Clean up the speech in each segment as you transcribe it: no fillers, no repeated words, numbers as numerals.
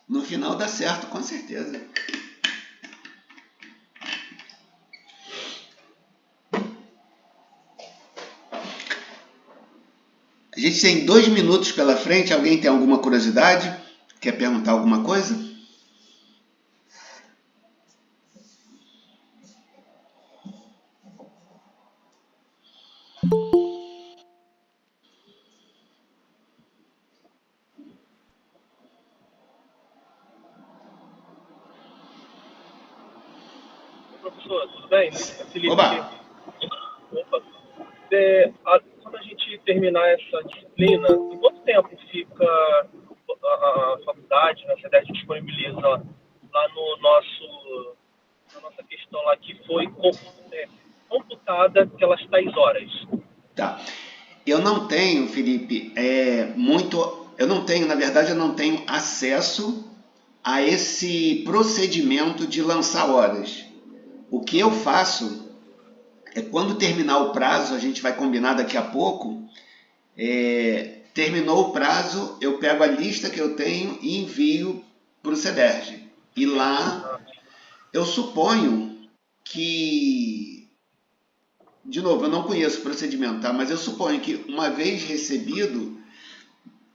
No final dá certo, com certeza. A gente tem 2 minutos pela frente. Alguém tem alguma curiosidade? Quer perguntar alguma coisa? Professor, tudo bem? É Felipe aqui. Oba! Opa. Quando a gente terminar essa disciplina, em quanto tempo fica a faculdade, né, a CEDES disponibiliza lá no na nossa questão lá que foi computada aquelas tais horas? Tá. Eu não tenho, Felipe, eu não tenho, na verdade, eu não tenho acesso a esse procedimento de lançar horas. O que eu faço é quando terminar o prazo, a gente vai combinar daqui a pouco, terminou o prazo, eu pego a lista que eu tenho e envio para o CEDERJ. E lá eu suponho que, de novo, eu não conheço o procedimento, tá? Mas eu suponho que uma vez recebido,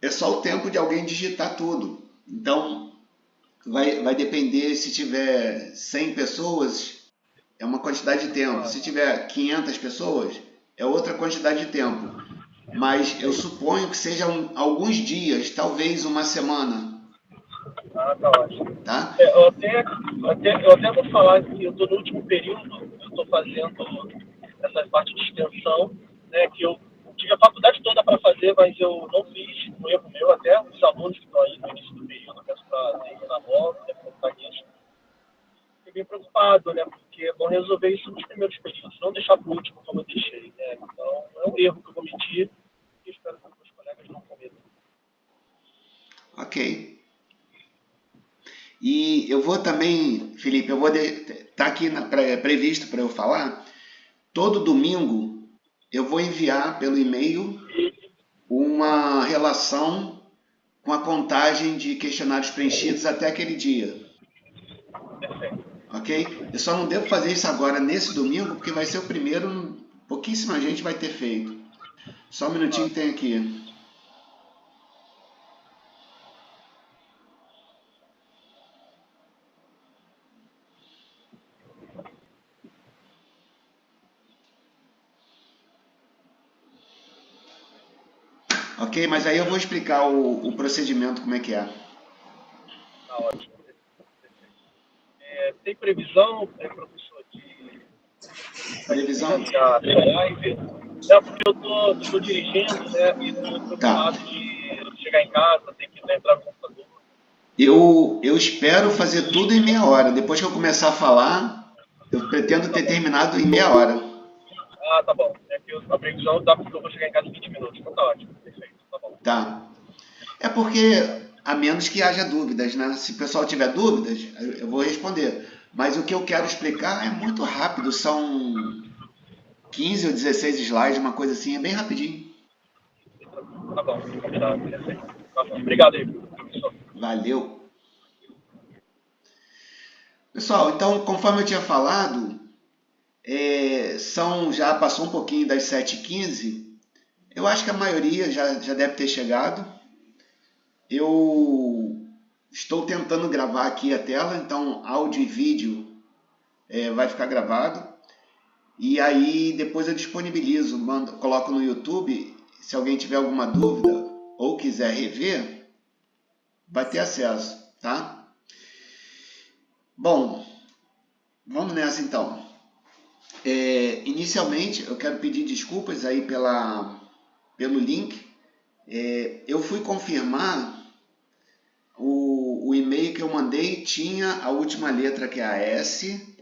é só o tempo de alguém digitar tudo. Então, vai depender, se tiver 100 pessoas, é uma quantidade de tempo. Se tiver 500 pessoas, é outra quantidade de tempo. Mas eu suponho que sejam alguns dias, talvez uma semana. Ah, tá ótimo. Tá? Eu até vou falar que eu estou no último período, eu estou fazendo essa parte de extensão, né, que eu tive a faculdade toda para fazer, mas eu não fiz, um erro meu até, os alunos que estão aí no início do período, eu peço para terminar logo, né, focar nisso. Fiquei bem preocupado, né, porque é bom resolver isso nos primeiros períodos, não deixar para o último como eu deixei, né, então é um erro que eu cometi e espero que os meus colegas não cometam. Ok. E eu vou também, Felipe, eu vou tá aqui previsto para eu falar. Todo domingo eu vou enviar pelo e-mail uma relação com a contagem de questionários preenchidos até aquele dia. Perfeito. Ok? Eu só não devo fazer isso agora nesse domingo, porque vai ser o primeiro, pouquíssima gente vai ter feito. Só um minutinho que tem aqui. Ok, mas aí eu vou explicar o procedimento, como é que é. Tá ótimo. Tem previsão, professor, de Previsão? iniciar a live? É porque eu tô dirigindo, né, e estou Tá. preocupado de chegar em casa, ter que entrar no computador. Eu espero fazer tudo em meia hora. Depois que eu começar a falar, eu pretendo ter terminado em meia hora. Ah, tá bom. É que a previsão dá porque eu vou chegar em casa em 20 minutos. Então tá ótimo. Perfeito. Tá bom. Tá. É porque, a menos que haja dúvidas, né? Se o pessoal tiver dúvidas, eu vou responder. Mas o que eu quero explicar é muito rápido. São 15 ou 16 slides, uma coisa assim, é bem rapidinho. Tá bom. Combinado. Perfeito. Tá bom. Obrigado aí, professor. Valeu. Pessoal, então, conforme eu tinha falado, já passou um pouquinho das 7h15. Eu acho que a maioria já deve ter chegado. Eu estou tentando gravar aqui a tela, então áudio e vídeo vai ficar gravado. E aí depois eu disponibilizo, coloco no YouTube. Se alguém tiver alguma dúvida ou quiser rever, vai ter acesso, tá? Bom, vamos nessa então. Inicialmente eu quero pedir desculpas aí pelo link. Eu fui confirmar, o e-mail que eu mandei tinha a última letra, que é a S,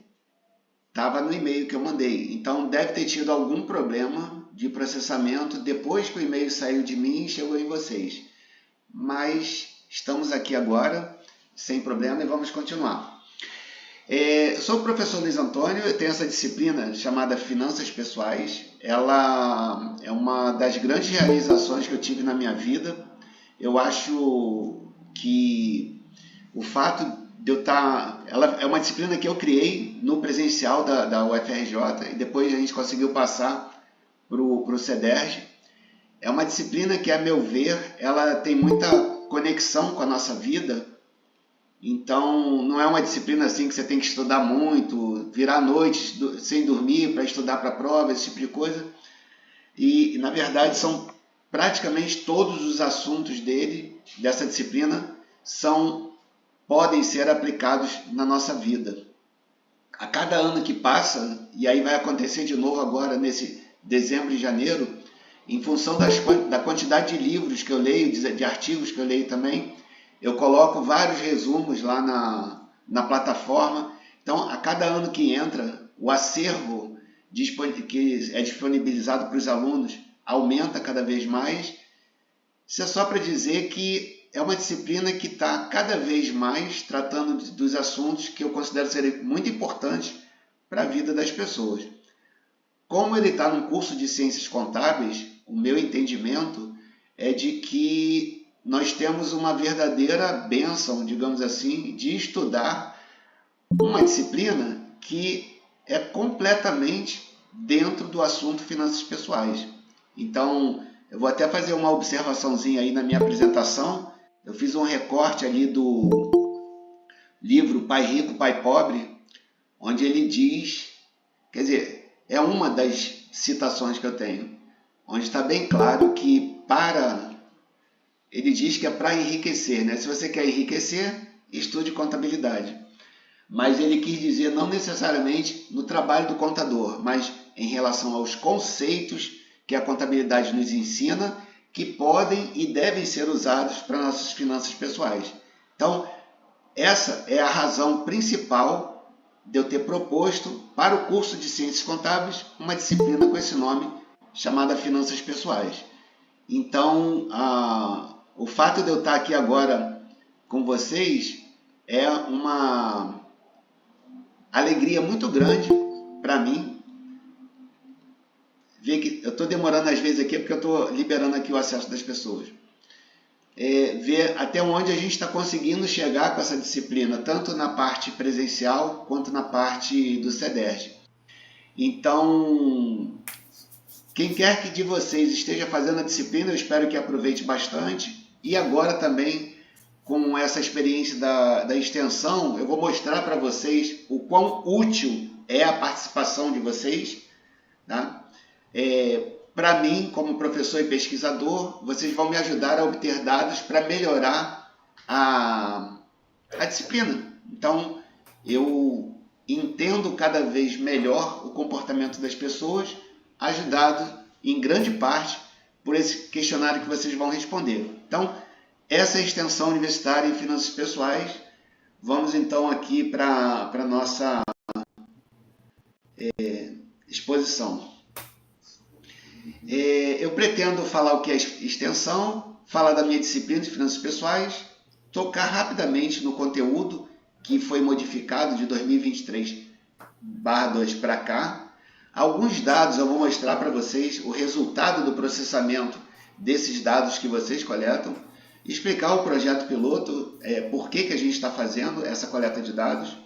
estava no e-mail que eu mandei. Então deve ter tido algum problema de processamento depois que o e-mail saiu de mim e chegou em vocês. Mas estamos aqui agora, sem problema, e vamos continuar. Sou o professor Luiz Antônio, eu tenho essa disciplina chamada Finanças Pessoais. Ela é uma das grandes realizações que eu tive na minha vida. Eu acho que o fato de eu estar... Ela é uma disciplina que eu criei no presencial da UFRJ e depois a gente conseguiu passar para o CEDERJ. É uma disciplina que, a meu ver, ela tem muita conexão com a nossa vida. Então, não é uma disciplina assim que você tem que estudar muito, virar noites sem dormir para estudar para a prova, esse tipo de coisa. E, na verdade, são praticamente todos os assuntos dessa disciplina, podem ser aplicados na nossa vida. A cada ano que passa, e aí vai acontecer de novo agora nesse dezembro e janeiro, em função da quantidade de livros que eu leio, de artigos que eu leio também, eu coloco vários resumos lá na plataforma. Então, a cada ano que entra, o acervo que é disponibilizado para os alunos aumenta cada vez mais. Isso é só para dizer que é uma disciplina que está cada vez mais tratando dos assuntos que eu considero serem muito importantes para a vida das pessoas. Como ele está num curso de Ciências Contábeis, o meu entendimento é de que nós temos uma verdadeira bênção, digamos assim, de estudar uma disciplina que é completamente dentro do assunto finanças pessoais. Então, eu vou até fazer uma observaçãozinha aí na minha apresentação. Eu fiz um recorte ali do livro Pai Rico, Pai Pobre, onde ele diz, quer dizer, é uma das citações que eu tenho, onde está bem claro que ele diz que é para enriquecer, né? Se você quer enriquecer, estude contabilidade. Mas ele quis dizer não necessariamente no trabalho do contador, mas em relação aos conceitos que a contabilidade nos ensina, que podem e devem ser usados para nossas finanças pessoais. Então, essa é a razão principal de eu ter proposto para o curso de Ciências Contábeis uma disciplina com esse nome, chamada Finanças Pessoais. Então, o fato de eu estar aqui agora com vocês é uma alegria muito grande para mim. Ver que eu estou demorando às vezes aqui porque eu estou liberando aqui o acesso das pessoas. Ver até onde a gente está conseguindo chegar com essa disciplina, tanto na parte presencial quanto na parte do CEDERJ. Então, quem quer que de vocês esteja fazendo a disciplina, eu espero que aproveite bastante. E agora também, com essa experiência da extensão, eu vou mostrar para vocês o quão útil é a participação de vocês. Tá? Para mim, como professor e pesquisador, vocês vão me ajudar a obter dados para melhorar a disciplina. Então, eu entendo cada vez melhor o comportamento das pessoas, ajudado em grande parte por esse questionário que vocês vão responder. Então, essa é a extensão universitária em finanças pessoais. Vamos então aqui para a nossa exposição. Eu pretendo falar o que é extensão, falar da minha disciplina de finanças pessoais, tocar rapidamente no conteúdo que foi modificado de 2023/2 para cá. Alguns dados eu vou mostrar para vocês, o resultado do processamento desses dados que vocês coletam, explicar o projeto piloto, por que a gente está fazendo essa coleta de dados.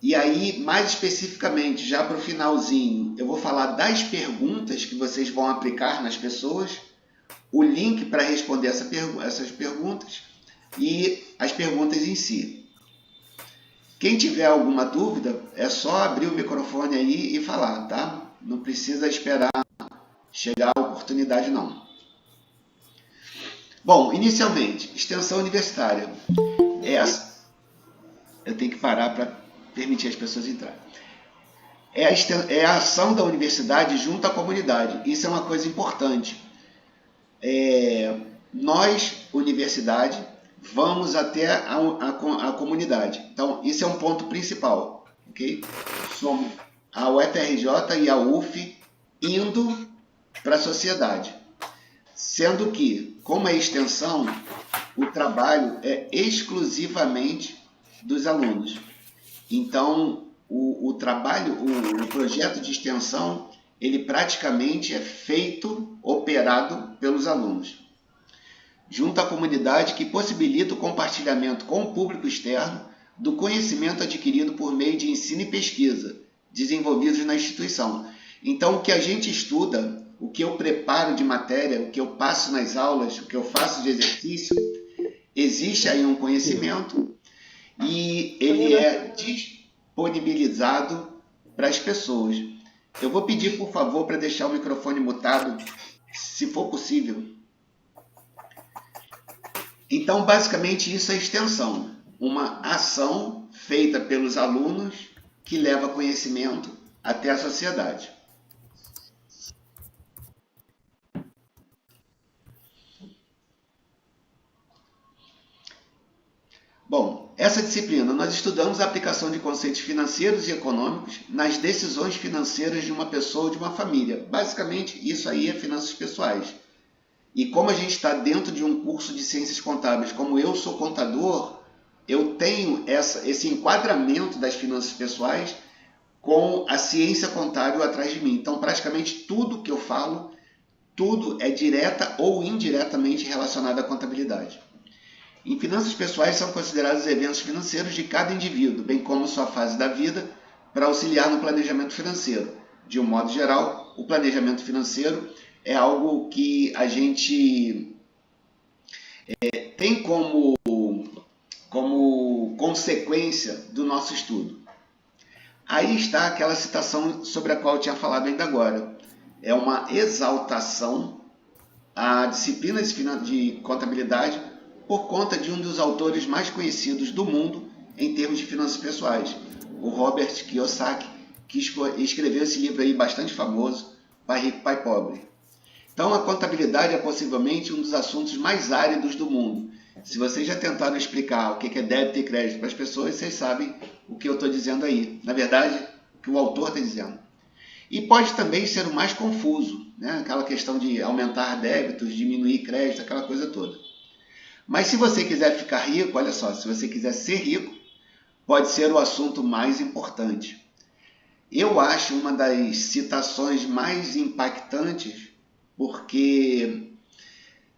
E aí, mais especificamente, já para o finalzinho, eu vou falar das perguntas que vocês vão aplicar nas pessoas, o link para responder essas perguntas e as perguntas em si. Quem tiver alguma dúvida, é só abrir o microfone aí e falar, tá? Não precisa esperar chegar a oportunidade, não. Bom, inicialmente, extensão universitária. Eu tenho que parar para permitir as pessoas entrarem. É a ação da universidade junto à comunidade. Isso é uma coisa importante. Nós, universidade, vamos até a comunidade. Então, isso é um ponto principal. Okay? Somos a UFRJ e a UF indo para a sociedade. Sendo que, como é extensão, o trabalho é exclusivamente dos alunos. Então, o projeto de extensão, ele praticamente é operado pelos alunos. junto à comunidade que possibilita o compartilhamento com o público externo do conhecimento adquirido por meio de ensino e pesquisa, desenvolvidos na instituição. Então, o que a gente estuda, o que eu preparo de matéria, o que eu passo nas aulas, o que eu faço de exercício, existe aí um conhecimento e ele é disponibilizado para as pessoas. Eu vou pedir, por favor, para deixar o microfone mutado, se for possível. Então, basicamente, isso é extensão. Uma ação feita pelos alunos que leva conhecimento até a sociedade. Bom, essa disciplina nós estudamos a aplicação de conceitos financeiros e econômicos nas decisões financeiras de uma pessoa ou de uma família. Basicamente, isso aí é finanças pessoais. E como a gente está dentro de um curso de ciências contábeis, como eu sou contador, eu tenho esse enquadramento das finanças pessoais com a ciência contábil atrás de mim. Então, praticamente tudo que eu falo, tudo é direta ou indiretamente relacionado à contabilidade. Em finanças pessoais são considerados eventos financeiros de cada indivíduo, bem como sua fase da vida, para auxiliar no planejamento financeiro. De um modo geral, o planejamento financeiro é algo que a gente tem como consequência do nosso estudo. Aí está aquela citação sobre a qual eu tinha falado ainda agora. É uma exaltação à disciplina de contabilidade por conta de um dos autores mais conhecidos do mundo em termos de finanças pessoais, o Robert Kiyosaki, que escreveu esse livro aí bastante famoso, Pai Rico, Pai Pobre. Então, a contabilidade é possivelmente um dos assuntos mais áridos do mundo. Se vocês já tentaram explicar o que é débito e crédito para as pessoas, vocês sabem o que eu estou dizendo aí. Na verdade, o que o autor está dizendo. E pode também ser o mais confuso, né? Aquela questão de aumentar débitos, diminuir crédito, aquela coisa toda. Mas se você quiser ficar rico, olha só, se você quiser ser rico, pode ser o assunto mais importante. Eu acho uma das citações mais impactantes, porque,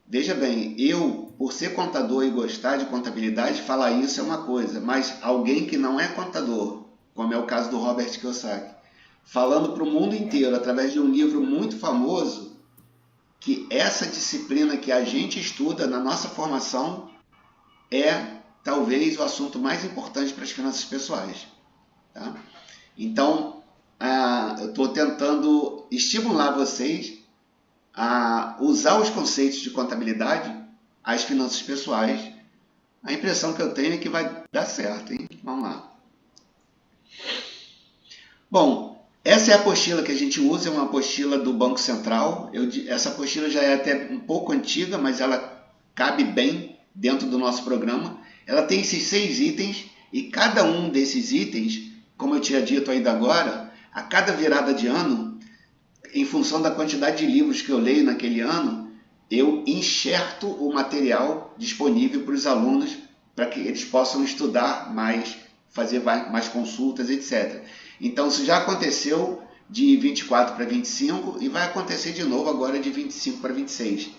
veja bem, eu, por ser contador e gostar de contabilidade, falar isso é uma coisa, mas alguém que não é contador, como é o caso do Robert Kiyosaki, falando para o mundo inteiro, através de um livro muito famoso, que essa disciplina que a gente estuda na nossa formação é talvez o assunto mais importante para as finanças pessoais. Tá? Então, eu estou tentando estimular vocês a usar os conceitos de contabilidade às finanças pessoais. A impressão que eu tenho é que vai dar certo, hein? Vamos lá. Bom, essa é a apostila que a gente usa, é uma apostila do Banco Central. Essa apostila já é até um pouco antiga, mas ela cabe bem dentro do nosso programa. Ela tem esses 6 itens e cada um desses itens, como eu tinha dito ainda agora, a cada virada de ano, em função da quantidade de livros que eu leio naquele ano, eu enxerto o material disponível para os alunos para que eles possam estudar mais, fazer mais consultas, etc. Então, isso já aconteceu de 24 para 25 e vai acontecer de novo agora de 25 para 26.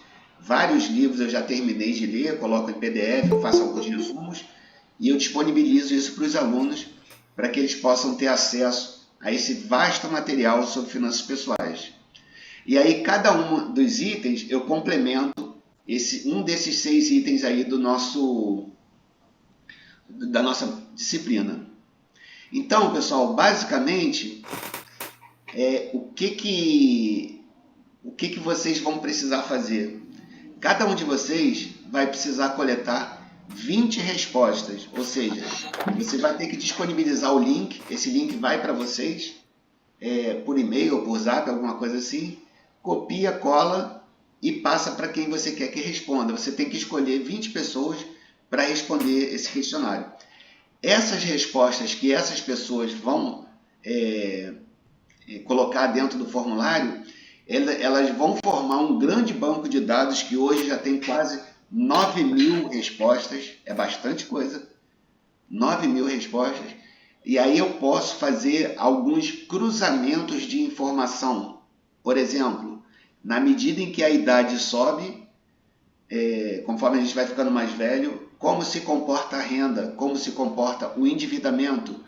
Vários livros eu já terminei de ler, coloco em PDF, faço alguns resumos e eu disponibilizo isso para os alunos para que eles possam ter acesso a esse vasto material sobre finanças pessoais. E aí, cada um dos itens, eu complemento um desses 6 itens aí da nossa disciplina. Então, pessoal, basicamente, o que vocês vão precisar fazer? Cada um de vocês vai precisar coletar 20 respostas, ou seja, você vai ter que disponibilizar o link, esse link vai para vocês, por e-mail ou por zap, alguma coisa assim, copia, cola e passa para quem você quer que responda. Você tem que escolher 20 pessoas para responder esse questionário. Essas respostas que essas pessoas vão colocar dentro do formulário, elas vão formar um grande banco de dados que hoje já tem quase 9.000 respostas, é bastante coisa, 9.000 respostas, e aí eu posso fazer alguns cruzamentos de informação. Por exemplo, na medida em que a idade sobe, conforme a gente vai ficando mais velho, como se comporta a renda, como se comporta o endividamento,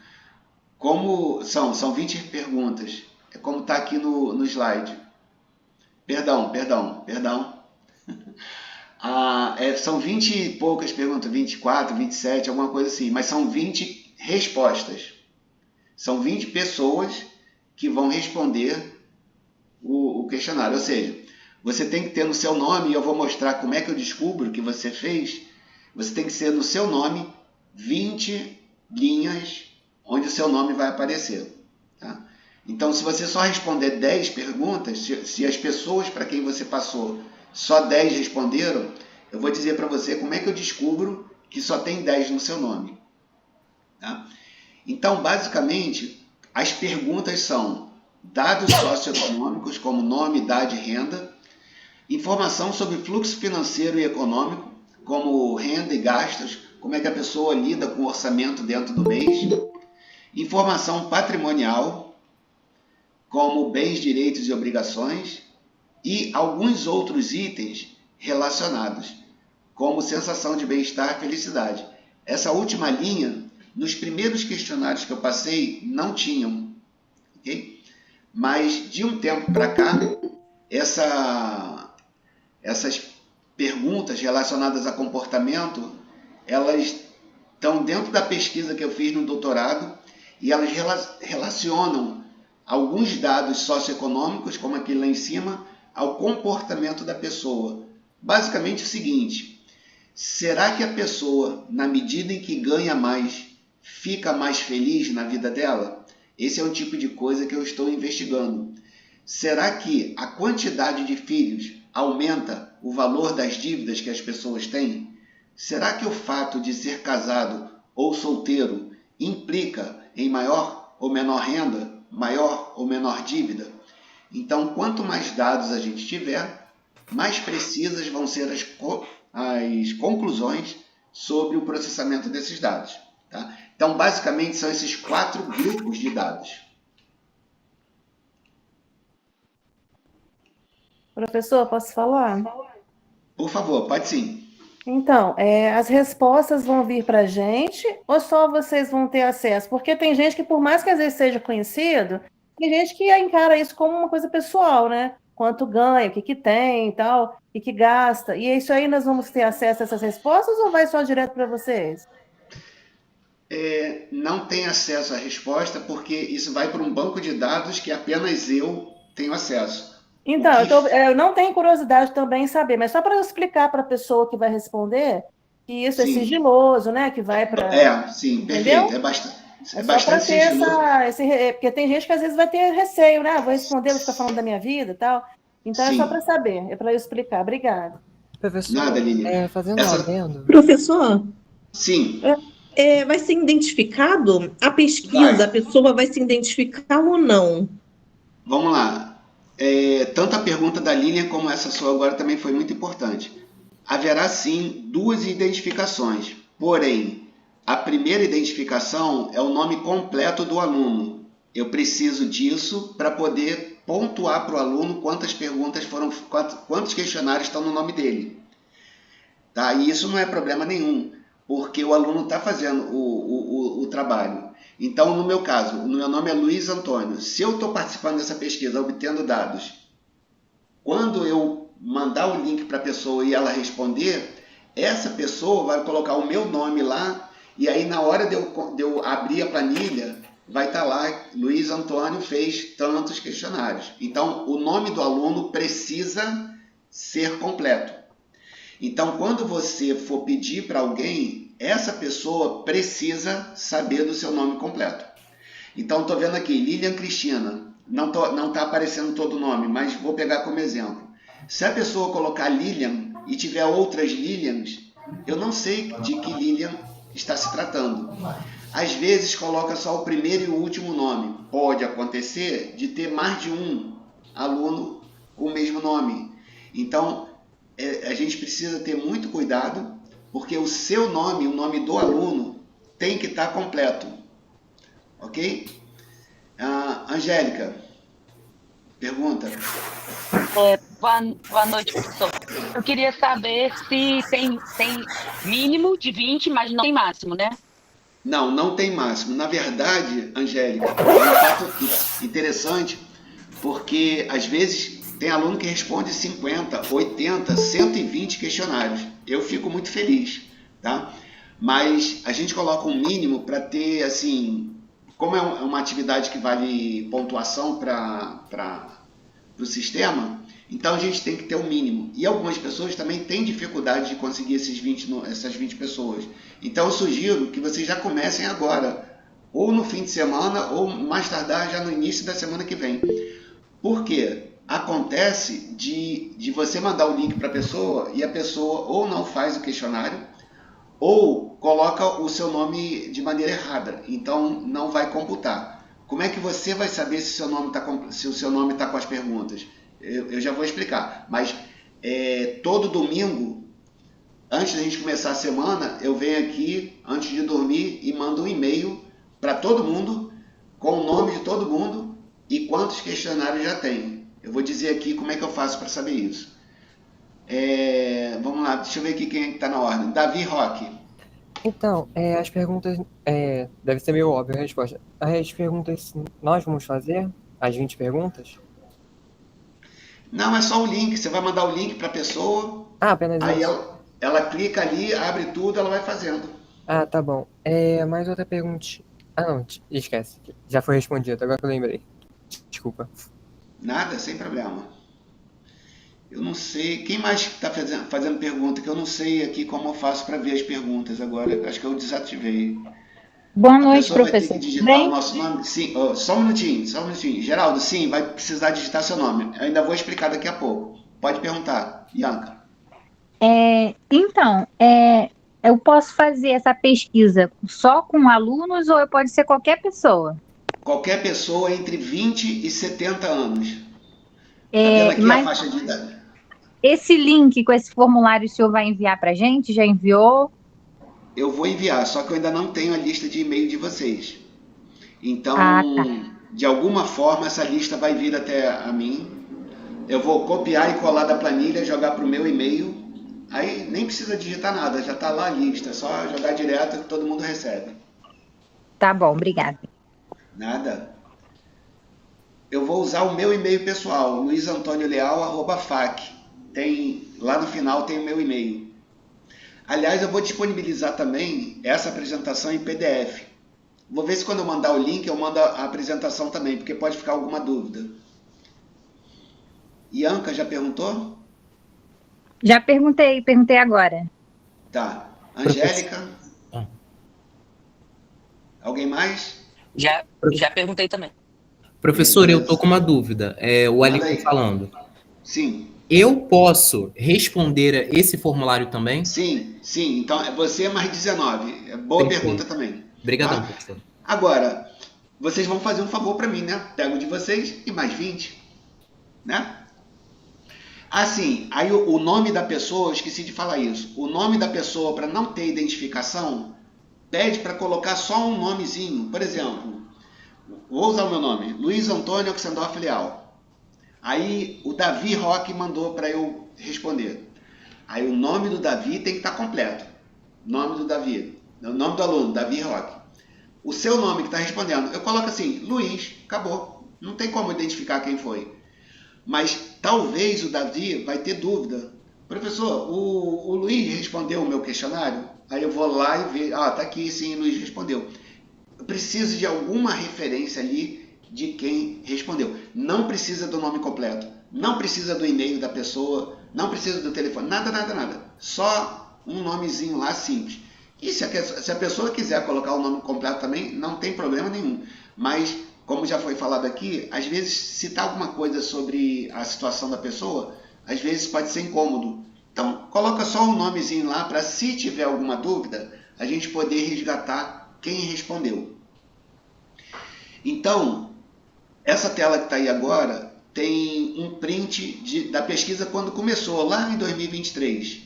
como são 20 perguntas, é como está aqui no slide. Perdão. São 20 e poucas perguntas, 24, 27, alguma coisa assim, mas são 20 respostas. São 20 pessoas que vão responder o questionário. Ou seja, você tem que ter no seu nome, e eu vou mostrar como é que eu descubro que você fez, você tem que ser no seu nome 20 linhas onde o seu nome vai aparecer. Tá? Então, se você só responder 10 perguntas, se as pessoas para quem você passou só 10 responderam, eu vou dizer para você como é que eu descubro que só tem 10 no seu nome. Tá? Então, basicamente, as perguntas são dados socioeconômicos, como nome, idade e renda, informação sobre fluxo financeiro e econômico, como renda e gastos, como é que a pessoa lida com o orçamento dentro do mês, informação patrimonial, como bens, direitos e obrigações, e alguns outros itens relacionados, como sensação de bem-estar e felicidade. Essa última linha, nos primeiros questionários que eu passei, não tinham, ok? Mas de um tempo para cá, essas perguntas relacionadas a comportamento, elas estão dentro da pesquisa que eu fiz no doutorado e elas relacionam alguns dados socioeconômicos, como aquele lá em cima, ao comportamento da pessoa. Basicamente o seguinte: será que a pessoa, na medida em que ganha mais, fica mais feliz na vida dela? Esse é o tipo de coisa que eu estou investigando. Será que a quantidade de filhos aumenta o valor das dívidas que as pessoas têm? Será que o fato de ser casado ou solteiro implica em maior ou menor renda, maior ou menor dívida? Então, quanto mais dados a gente tiver, mais precisas vão ser as conclusões sobre o processamento desses dados. Tá? Então, basicamente, são esses 4 grupos de dados. Professor, posso falar? Por favor, pode sim. Então, as respostas vão vir para a gente ou só vocês vão ter acesso? Porque tem gente que, por mais que às vezes seja conhecido, tem gente que encara isso como uma coisa pessoal, né? Quanto ganha, o que tem e tal, e que gasta. E isso aí nós vamos ter acesso a essas respostas ou vai só direto para vocês? Não tem acesso à resposta porque isso vai para um banco de dados que apenas eu tenho acesso. Então, eu não tenho curiosidade também em saber, mas só para eu explicar para a pessoa que vai responder que isso é Sim. sigiloso, né? Que vai para. Sim, Entendeu? perfeito. É É só para bastante ter sigiloso. porque tem gente que às vezes vai ter receio, né? Vou responder, vou ficar falando da minha vida e tal. Então é só Sim. para saber, é para eu explicar. Obrigada. Professor, Nada, Lilian. fazendo um adendo. Professor, Sim, vai ser identificado? A pesquisa, Vai. a pessoa vai se identificar ou não? vamos lá. Tanto a pergunta da Lilian como essa sua agora também foi muito importante. Haverá sim 2 identificações, porém, a primeira identificação é o nome completo do aluno. Eu preciso disso para poder pontuar para o aluno quantas perguntas quantos questionários estão no nome dele. Tá? E isso não é problema nenhum, porque o aluno está fazendo o trabalho. Então, no meu caso, o meu nome é Luiz Antônio. Se eu estou participando dessa pesquisa, obtendo dados, quando eu mandar o link para a pessoa e ela responder, essa pessoa vai colocar o meu nome lá, e aí na hora de eu abrir a planilha, vai estar lá, Luiz Antônio fez tantos questionários. Então, o nome do aluno precisa ser completo. Então, quando você for pedir para alguém, essa pessoa precisa saber do seu nome completo. Então, estou vendo aqui, Lilian Cristina. Não está aparecendo todo o nome, mas vou pegar como exemplo. Se a pessoa colocar Lilian e tiver outras Lilians, eu não sei de que Lilian está se tratando. Às vezes, coloca só o primeiro e o último nome. Pode acontecer de ter mais de um aluno com o mesmo nome. Então, a gente precisa ter muito cuidado, porque o seu nome, o nome do aluno, tem que estar completo. Ok? Angélica, Pergunta. Boa noite, professor. Eu queria saber se tem mínimo de 20, mas não tem máximo, né? Não, não tem máximo. Na verdade, Angélica, é um fato interessante, porque às vezes tem aluno que responde 50, 80, 120 questionários. Eu fico muito feliz, tá? Mas a gente coloca um mínimo para ter, assim, como é uma atividade que vale pontuação para o sistema, então a gente tem que ter um mínimo. E algumas pessoas também têm dificuldade de conseguir essas 20 pessoas. Então eu sugiro que vocês já comecem agora, ou no fim de semana, ou mais tardar já no início da semana que vem. Por quê? Acontece de você mandar o link para a pessoa e a pessoa ou não faz o questionário, ou coloca o seu nome de maneira errada, então não vai computar. Como é que você vai saber se o seu nome está com as perguntas? Eu já vou explicar, mas todo domingo, antes da gente começar a semana, eu venho aqui, antes de dormir, e mando um e-mail para todo mundo, com o nome de todo mundo e quantos questionários já tem. Eu vou dizer aqui como é que eu faço para saber isso. Vamos lá, deixa eu ver aqui quem está na ordem. Davi Roque. Então, as perguntas, deve ser meio óbvia a resposta. As perguntas nós vamos fazer, as 20 perguntas? Não, é só o link, você vai mandar o link para a pessoa, Apenas aí isso. ela clica ali, abre tudo, ela vai fazendo. Tá bom. Mais outra pergunta. Não, esquece, já foi respondido, agora que eu lembrei. Desculpa. Nada, sem problema. Eu não sei, quem mais está fazendo pergunta, que eu não sei aqui como eu faço para ver as perguntas agora, acho que eu desativei. Boa noite, professor. Vai ter que digitar o nosso nome? Sim, só um minutinho. Geraldo, sim, vai precisar digitar seu nome. Eu ainda vou explicar daqui a pouco. Pode perguntar, Bianca. Então, eu posso fazer essa pesquisa só com alunos ou pode ser qualquer pessoa? Qualquer pessoa entre 20 e 70 anos. Tá vendo aqui a faixa de idade? Esse link com esse formulário o senhor vai enviar para a gente? Já enviou? Eu vou enviar, só que eu ainda não tenho a lista de e-mail de vocês. Então, de alguma forma, essa lista vai vir até a mim. Eu vou copiar e colar da planilha, jogar para o meu e-mail. Aí nem precisa digitar nada, já está lá a lista. É só jogar direto que todo mundo recebe. Tá bom, obrigada. Nada. Eu vou usar o meu e-mail pessoal, luisantonioleal@fac. Lá no final tem o meu e-mail. Aliás, eu vou disponibilizar também essa apresentação em PDF. Vou ver se quando eu mandar o link, eu mando a apresentação também, porque pode ficar alguma dúvida. Ianca, já perguntou? Já perguntei agora. Tá. Angélica? Alguém mais? Já perguntei também. Professor, eu tô com uma dúvida. O Alicon falando. Sim. Eu posso responder esse formulário também? Sim. Então, você é mais 19. Boa pergunta também. Obrigadão, professor. Agora, vocês vão fazer um favor para mim, né? Pego de vocês e mais 20. Né? Assim, aí o nome da pessoa, eu esqueci de falar isso. O nome da pessoa, para não ter identificação, pede para colocar só um nomezinho. Por exemplo, vou usar o meu nome, Luiz Antônio Oxendorf Leal. Aí o Davi Roque mandou para eu responder. Aí o nome do Davi tem que estar completo. Nome do Davi. O nome do aluno, Davi Roque. O seu nome que está respondendo, eu coloco assim, Luiz, acabou. Não tem como identificar quem foi. Mas talvez o Davi vai ter dúvida. Professor, o Luiz respondeu o meu questionário? Aí eu vou lá e ver, tá aqui, sim, o Luiz respondeu. Eu preciso de alguma referência ali de quem respondeu. Não precisa do nome completo, não precisa do e-mail da pessoa, não precisa do telefone, nada. Só um nomezinho lá simples. E se a pessoa quiser colocar o nome completo também, não tem problema nenhum. Mas, como já foi falado aqui, às vezes citar alguma coisa sobre a situação da pessoa, às vezes pode ser incômodo. Então, coloca só um nomezinho lá para, se tiver alguma dúvida, a gente poder resgatar quem respondeu. Então, essa tela que está aí agora tem um print da pesquisa quando começou, lá em 2023.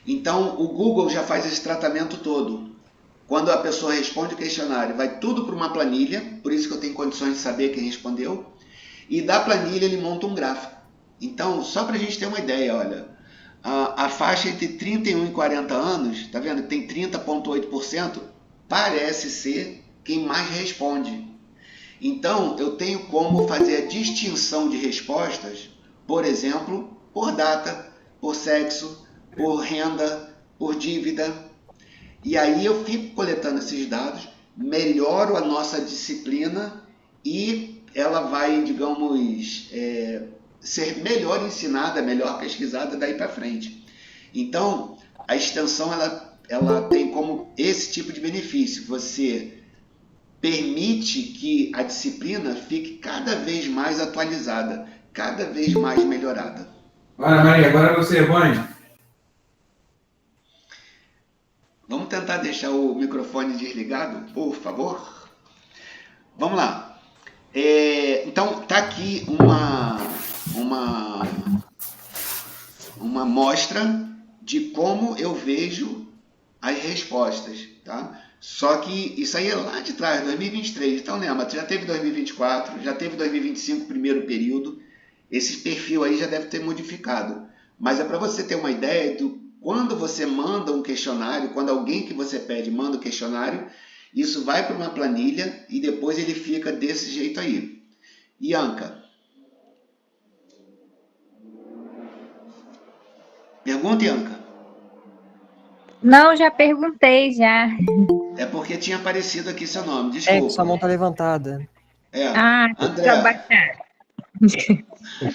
Então, o Google já faz esse tratamento todo. Quando a pessoa responde o questionário, vai tudo para uma planilha, por isso que eu tenho condições de saber quem respondeu. e da planilha ele monta um gráfico. Então, só para a gente ter uma ideia, olha, a faixa entre 31 e 40 anos, tá vendo? Tem 30,8%, parece ser quem mais responde. Então, eu tenho como fazer a distinção de respostas, por exemplo, por data, por sexo, por renda, por dívida. E aí eu fico coletando esses dados, melhoro a nossa disciplina e ela vai, digamos, ser melhor ensinada, melhor pesquisada daí para frente. Então, a extensão ela tem como esse tipo de benefício. Você permite que a disciplina fique cada vez mais atualizada, cada vez mais melhorada. Ana Maria, agora você, mãe. Vamos tentar deixar o microfone desligado, por favor? Vamos lá. Então, está aqui uma amostra de como eu vejo as respostas, tá? Só que isso aí é lá de trás, 2023. Então, lembra, já teve 2024, já teve 2025, primeiro período. Esse perfil aí já deve ter modificado. Mas é para você ter uma ideia do quando você manda um questionário, quando alguém que você pede manda um questionário, isso vai para uma planilha e depois ele fica desse jeito aí. Ianca. Pergunta, Ianca. Não, já perguntei, já. É porque tinha aparecido aqui seu nome, Que desculpa. sua mão tá levantada. André, baixar.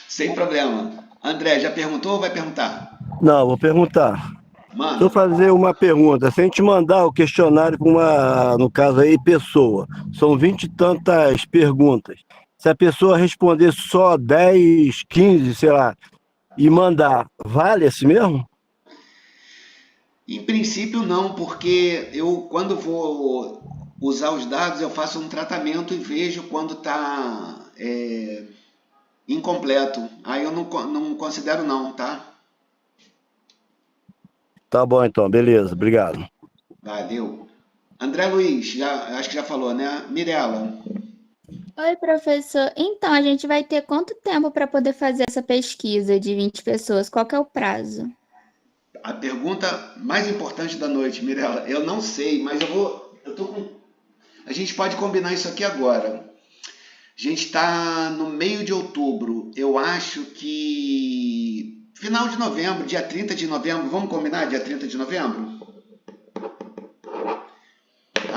sem problema. André, já perguntou ou vai perguntar? Não, vou perguntar. Mano. Deixa eu fazer uma pergunta. Se a gente mandar o questionário para uma, no caso aí, pessoa, são 20 e tantas perguntas. Se a pessoa responder só 10, 15, sei lá, e mandar, vale assim mesmo? Em princípio não, porque eu quando vou usar os dados eu faço um tratamento e vejo quando está incompleto. Aí eu não considero não, tá? Tá bom então, beleza, obrigado. Valeu. André Luiz, acho que já falou, né? Mirela. Oi, professor. Então, a gente vai ter quanto tempo para poder fazer essa pesquisa de 20 pessoas? Qual que é o prazo? A pergunta mais importante da noite, Mirela, eu não sei, mas a gente pode combinar isso aqui agora. A gente está no meio de outubro, eu acho que final de novembro, dia 30 de novembro, vamos combinar dia 30 de novembro?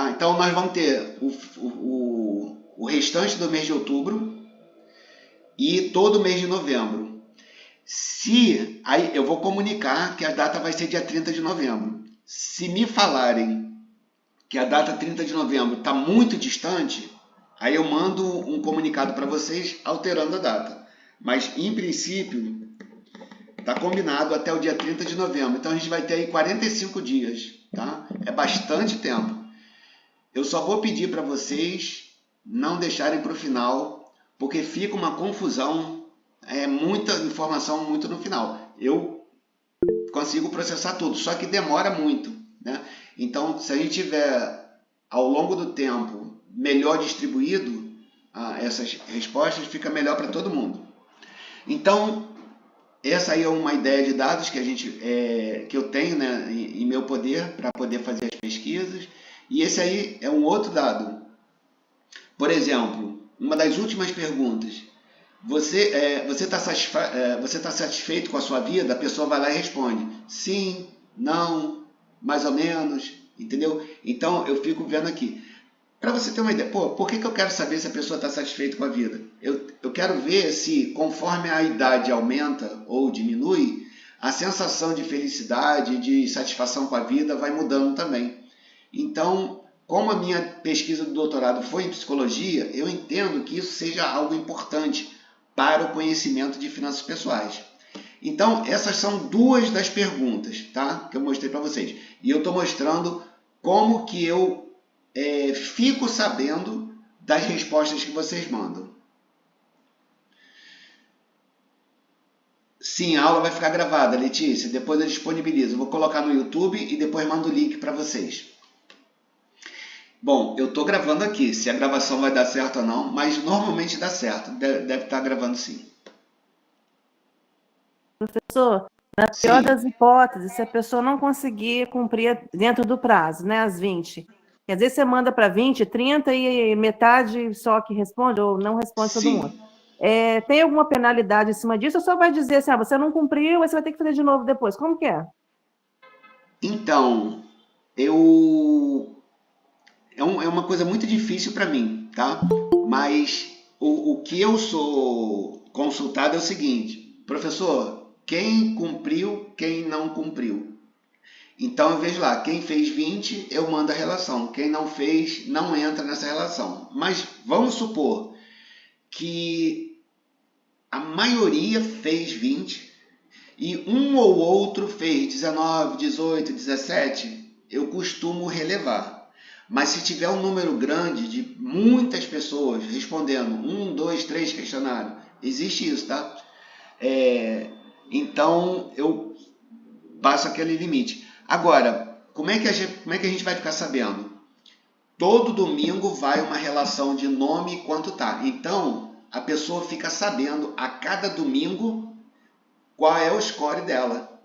Então nós vamos ter o restante do mês de outubro e todo o mês de novembro. Aí eu vou comunicar que a data vai ser dia 30 de novembro. Se me falarem que a data 30 de novembro está muito distante, aí eu mando um comunicado para vocês alterando a data. Mas, em princípio, está combinado até o dia 30 de novembro. Então, a gente vai ter aí 45 dias. Tá? É bastante tempo. Eu só vou pedir para vocês não deixarem para o final, porque fica uma confusão. Muita informação muito no final. Eu consigo processar tudo, só que demora muito, né? Então, se a gente tiver, ao longo do tempo, melhor distribuído essas respostas, fica melhor para todo mundo. Então, essa aí é uma ideia de dados que eu tenho, né, em meu poder para poder fazer as pesquisas. E esse aí é um outro dado. Por exemplo, uma das últimas perguntas. Você está satisfeito com a sua vida? A pessoa vai lá e responde sim, não, mais ou menos, entendeu? Então, eu fico vendo aqui. Para você ter uma ideia, por que eu quero saber se a pessoa está satisfeita com a vida? Eu quero ver se, conforme a idade aumenta ou diminui, a sensação de felicidade, de satisfação com a vida vai mudando também. Então, como a minha pesquisa do doutorado foi em psicologia, eu entendo que isso seja algo importante para o conhecimento de finanças pessoais. Então, essas são duas das perguntas, tá? Que eu mostrei para vocês. E eu estou mostrando como que eu fico sabendo das respostas que vocês mandam. Sim, a aula vai ficar gravada, Letícia. Depois eu disponibilizo. Eu vou colocar no YouTube e depois mando o link para vocês. Bom, eu estou gravando aqui, se a gravação vai dar certo ou não, mas normalmente dá certo, deve estar gravando sim. Professor, na pior Sim, das hipóteses, se a pessoa não conseguir cumprir dentro do prazo, né, as 20, quer dizer, você manda para 20, 30 e metade só que responde, ou não responde todo mundo. sim. Tem alguma penalidade em cima disso, ou só vai dizer assim, você não cumpriu, aí você vai ter que fazer de novo depois? Como que é? Então, é uma coisa muito difícil para mim, tá? Mas o que eu sou consultado é o seguinte, professor, quem cumpriu, quem não cumpriu? Então eu vejo lá, quem fez 20, eu mando a relação. Quem não fez, não entra nessa relação. Mas vamos supor que a maioria fez 20 e um ou outro fez 19, 18, 17, eu costumo relevar. Mas se tiver um número grande de muitas pessoas respondendo 1, 2, 3 questionários, existe isso, tá? Então eu passo aquele limite. Agora, como é que a gente vai ficar sabendo? Todo domingo vai uma relação de nome e quanto tá. Então, a pessoa fica sabendo a cada domingo qual é o score dela.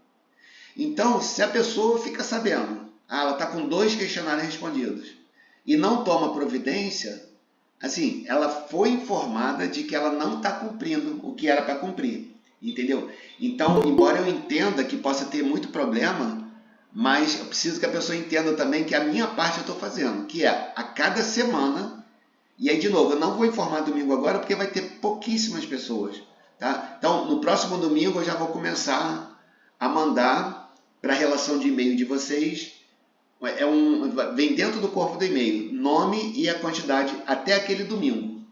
Então, se a pessoa fica sabendo, ela está com 2 questionários respondidos e não toma providência, assim, ela foi informada de que ela não está cumprindo o que era para cumprir, entendeu? Então, embora eu entenda que possa ter muito problema, mas eu preciso que a pessoa entenda também que a minha parte eu estou fazendo, que é a cada semana, e aí de novo, eu não vou informar domingo agora porque vai ter pouquíssimas pessoas, tá? Então, no próximo domingo eu já vou começar a mandar para a relação de e-mail de vocês, vem dentro do corpo do e-mail, nome e a quantidade até aquele domingo.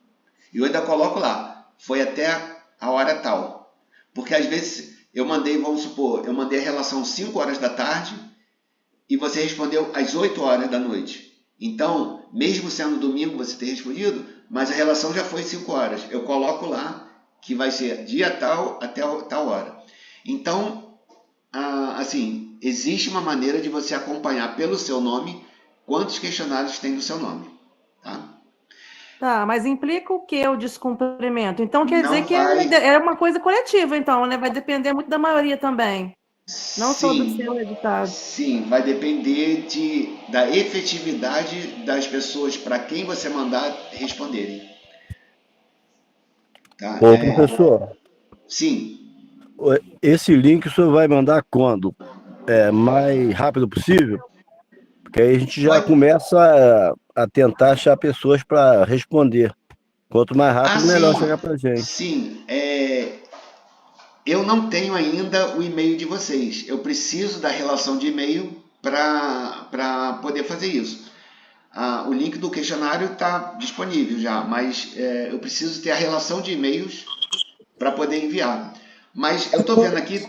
E eu ainda coloco lá, foi até a hora tal. Porque às vezes eu mandei, vamos supor, eu mandei a relação 5 horas da tarde e você respondeu às 8 horas da noite. Então, mesmo sendo domingo você ter respondido, mas a relação já foi 5 horas. Eu coloco lá que vai ser dia tal até tal hora. Então, assim, existe uma maneira de você acompanhar pelo seu nome quantos questionários tem no seu nome, tá? Tá, mas implica o que o descumprimento? Então quer dizer Não que vai, é uma coisa coletiva, então, né? Vai depender muito da maioria também, não só do sim, seu resultado. sim, vai depender da efetividade das pessoas para quem você mandar responderem, tá? Ô, professor, Sim, esse link o senhor vai mandar quando? Mais rápido possível? Porque aí a gente já pode, começa a tentar achar pessoas para responder. Quanto mais rápido, melhor sim, chegar para gente. sim, eu não tenho ainda o e-mail de vocês. Eu preciso da relação de e-mail para poder fazer isso. O link do questionário está disponível já, mas eu preciso ter a relação de e-mails para poder enviar. Mas eu estou vendo aqui,